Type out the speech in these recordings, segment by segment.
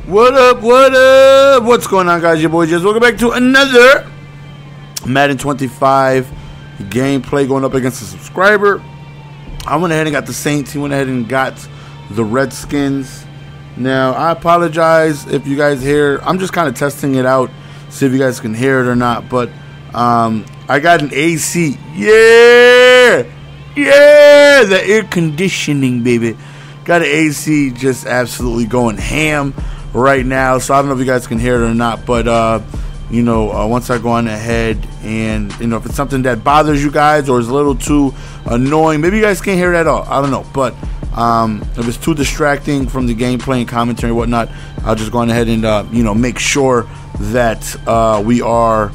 What up, what up? What's going on, guys? Your boy Jez. Welcome back to another Madden 25 gameplay going up against a subscriber. I went ahead and got the Saints. He went ahead and got the Redskins. Now, I apologize if you guys hear. I'm just kind of testing it out, see if you guys can hear it or not. But I got an AC. Yeah! Yeah! The air conditioning, baby. Got an AC just absolutely going ham right now, so I don't know if you guys can hear it or not, but once I go on ahead and if it's something that bothers you guys or is a little too annoying, maybe you guys can't hear it at all, I don't know, but if it's too distracting from the gameplay and commentary and whatnot, I'll just go on ahead and make sure that we are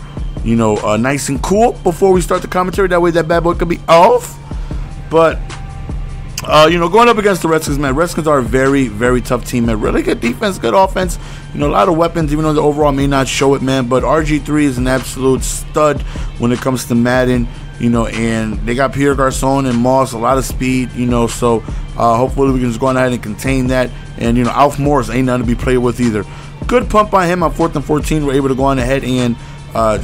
nice and cool before we start the commentary. That way that bad boy can be off. But going up against the Redskins, man. Redskins are a very, very tough team, man. Really good defense, good offense. A lot of weapons, even though the overall may not show it, man. But RG3 is an absolute stud when it comes to Madden, and they got Pierre Garçon and Moss, a lot of speed, so hopefully we can just go on ahead and contain that. And, Alf Morris ain't nothing to be played with either. Good pump by him on 4th and 14. We're able to go on ahead and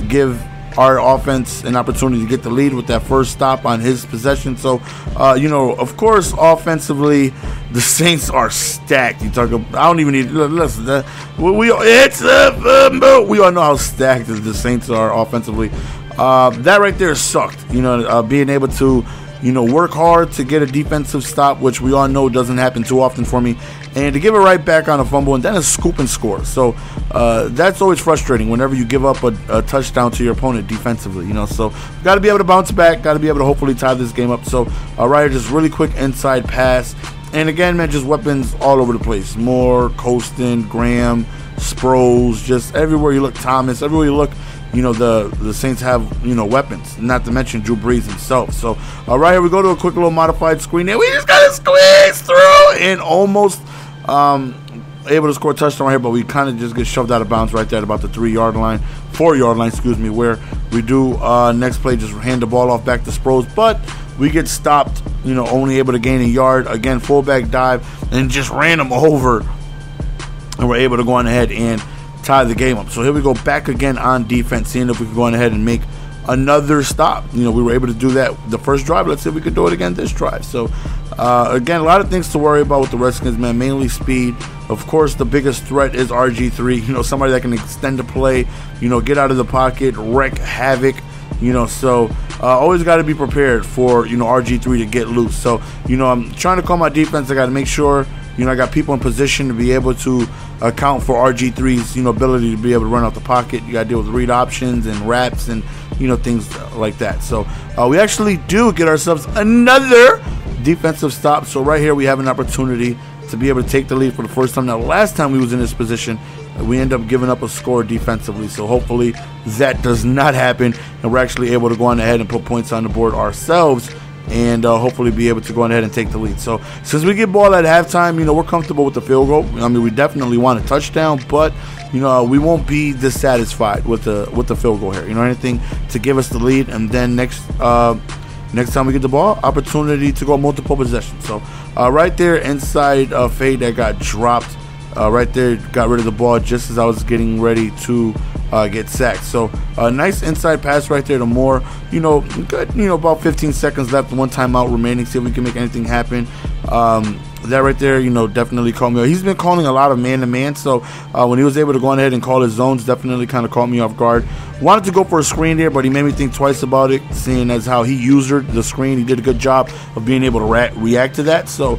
give our offense an opportunity to get the lead with that first stop on his possession. So, of course, offensively, the Saints are stacked. You talk about, I don't even need, listen, we all know how stacked the Saints are offensively. That right there sucked. Being able to, work hard to get a defensive stop, which we all know doesn't happen too often for me, and to give it right back on a fumble and then a scoop and score. So that's always frustrating whenever you give up a touchdown to your opponent defensively. So got to be able to bounce back, got to be able to hopefully tie this game up. So right here, just really quick inside pass, and again, man, just weapons all over the place. Moore, Colston, Graham, Sproles, just everywhere you look. Thomas, everywhere you look. The Saints have, weapons, not to mention Drew Brees himself. So, right here we go to a quick little modified screen, and we just got to squeeze through and almost able to score a touchdown right here, but we kind of just get shoved out of bounds right there at about the 4-yard line, where we do next play just hand the ball off back to Sproles, but we get stopped, only able to gain a yard. Again, fullback dive, and just ran him over, and we're able to go on ahead and tie the game up. So here we go back again on defense, seeing if we can go on ahead and make another stop. We were able to do that the first drive. Let's see if we can do it again this drive. So again, a lot of things to worry about with the Redskins, man. Mainly speed. Of course, the biggest threat is RG3. Somebody that can extend the play, get out of the pocket, wreak havoc. So always got to be prepared for RG3 to get loose. So I'm trying to call my defense. I got to make sure I got people in position to be able to account for RG3's ability to be able to run out the pocket. You got to deal with read options and wraps and things like that. So we actually do get ourselves another defensive stop. So right here we have an opportunity to be able to take the lead for the first time. Now, last time we was in this position, we end up giving up a score defensively. So hopefully that does not happen, and we're actually able to go on ahead and put points on the board ourselves, and hopefully be able to go on ahead and take the lead. So since we get ball at halftime, we're comfortable with the field goal. I mean, we definitely want a touchdown, but we won't be dissatisfied with the field goal here. Anything to give us the lead, and then next time we get the ball, opportunity to go multiple possessions. So right there inside fade that got dropped. Right there, got rid of the ball just as I was getting ready to get sacked. So nice inside pass right there to Moore. Good. About 15 seconds left, one timeout remaining. See if we can make anything happen. That right there, definitely caught me. He's been calling a lot of man-to-man, so when he was able to go on ahead and call his zones, definitely kind of caught me off guard. Wanted to go for a screen there, but he made me think twice about it, seeing as how he used the screen. He did a good job of being able to react to that. So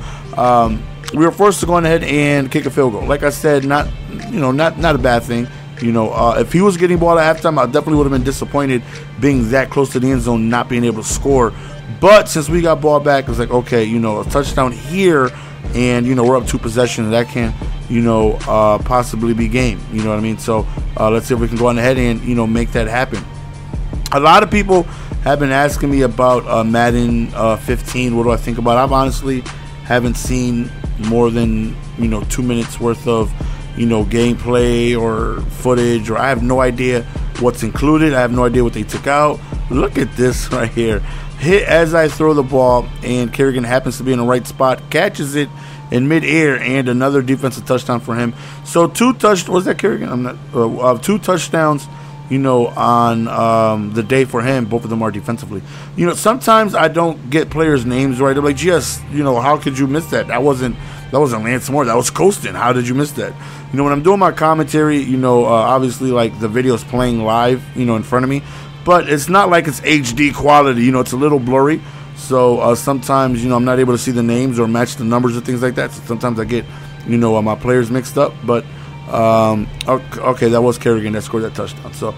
we were forced to go on ahead and kick a field goal. Like I said, not a bad thing. If he was getting ball at halftime, I definitely would have been disappointed being that close to the end zone, not being able to score. But since we got ball back, it's like, okay, a touchdown here, and we're up 2 possessions. That can possibly be game. You know what I mean? So let's see if we can go on ahead and make that happen. A lot of people have been asking me about Madden 15. What do I think about it? I've honestly haven't seen more than 2 minutes worth of gameplay or footage, or I have no idea what's included. I have no idea what they took out. Look at this right here. Hit as I throw the ball, and Kerrigan happens to be in the right spot, catches it, in midair, and another defensive touchdown for him. So was that Kerrigan? I'm not 2 touchdowns, you know, on the day for him. Both of them are defensively. You know, sometimes I don't get players' names right. I'm like, yes, you know, how could you miss that? That wasn't Lance Moore. That was Costin. How did you miss that? You know, when I'm doing my commentary, you know, obviously, like, the video's playing live, you know, in front of me. But it's not like it's HD quality. You know, it's a little blurry. So sometimes, you know, I'm not able to see the names or match the numbers or things like that. So sometimes I get, you know, my players mixed up. But, okay, that was Kerrigan that scored that touchdown. So,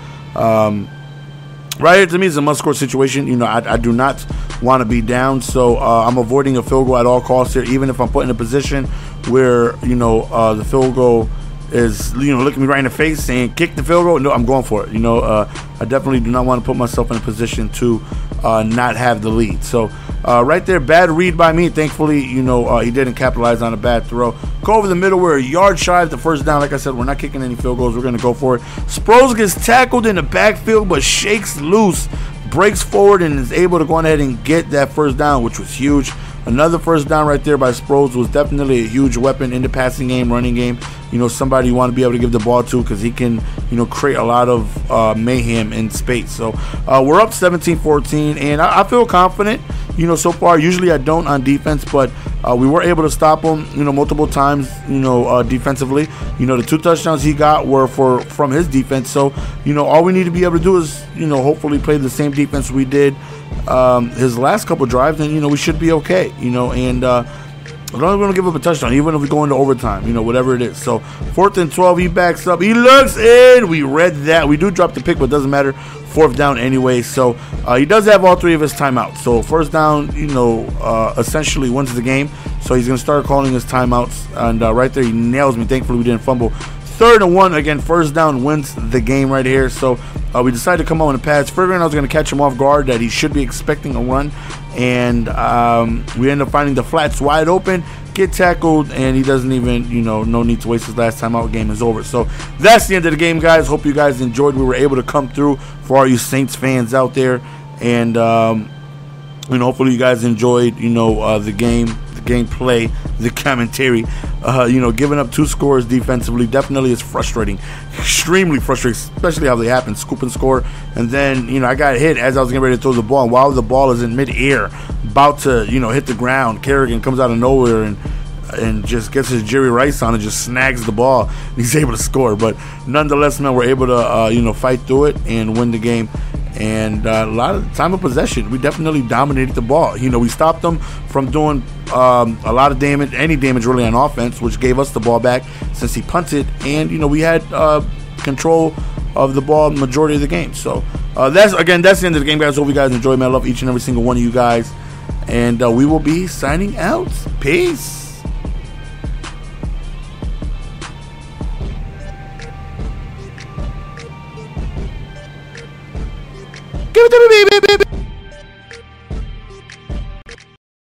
right here to me is a must-score situation. You know, I do not want to be down. So I'm avoiding a field goal at all costs here, even if I'm put in a position where, you know, the field goal is, you know, looking me right in the face saying kick the field goal. No, I'm going for it. You know, I definitely do not want to put myself in a position to not have the lead. So right there, bad read by me. Thankfully, you know, he didn't capitalize on a bad throw. Go over the middle. We're a yard shy of the first down. Like I said, we're not kicking any field goals. We're going to go for it. Sproles gets tackled in the backfield but shakes loose, breaks forward, and is able to go ahead and get that first down, which was huge. Another first down right there by Sproles was definitely a huge weapon in the passing game, running game. You know, somebody you want to be able to give the ball to because he can, you know, create a lot of mayhem in space. So we're up 17-14, and I feel confident, you know, so far. Usually I don't on defense, but we were able to stop him, you know, multiple times, you know, defensively. You know, the 2 touchdowns he got were from his defense. So, you know, all we need to be able to do is, you know, hopefully play the same defense we did his last couple drives, and, you know, we should be okay, you know, and we're not going to give up a touchdown, even if we go into overtime, you know, whatever it is. So 4th and 12, he backs up, he looks in, we read that. We do drop the pick, but it doesn't matter. 4th down anyway. So he does have all 3 of his timeouts. So first down, you know, essentially wins the game. So he's going to start calling his timeouts, and right there he nails me. Thankfully we didn't fumble. 3rd and 1, again, first down wins the game right here. So we decided to come out in a pass, figuring I was going to catch him off guard, that he should be expecting a run. And we end up finding the flats wide open, get tackled, and he doesn't even, you know, no need to waste his last time out. Game is over. So that's the end of the game, guys. Hope you guys enjoyed. We were able to come through for all you Saints fans out there. And, you know, hopefully you guys enjoyed, you know, the gameplay, the commentary. You know, giving up 2 scores defensively definitely is frustrating, extremely frustrating, especially how they happen. Scoop and score, and then, you know, I got hit as I was getting ready to throw the ball, and while the ball is in midair, about to, you know, hit the ground, Kerrigan comes out of nowhere and just gets his Jerry Rice on and just snags the ball. And he's able to score, but nonetheless, man, we're able to you know, fight through it and win the game. And a lot of time of possession, we definitely dominated the ball. You know, we stopped them from doing a lot of damage, any damage really on offense, which gave us the ball back since he punted. And, you know, we had control of the ball majority of the game. So that's the end of the game, guys. Hope you guys enjoy, man. I love each and every single one of you guys. And we will be signing out. Peace. Give it to me, baby.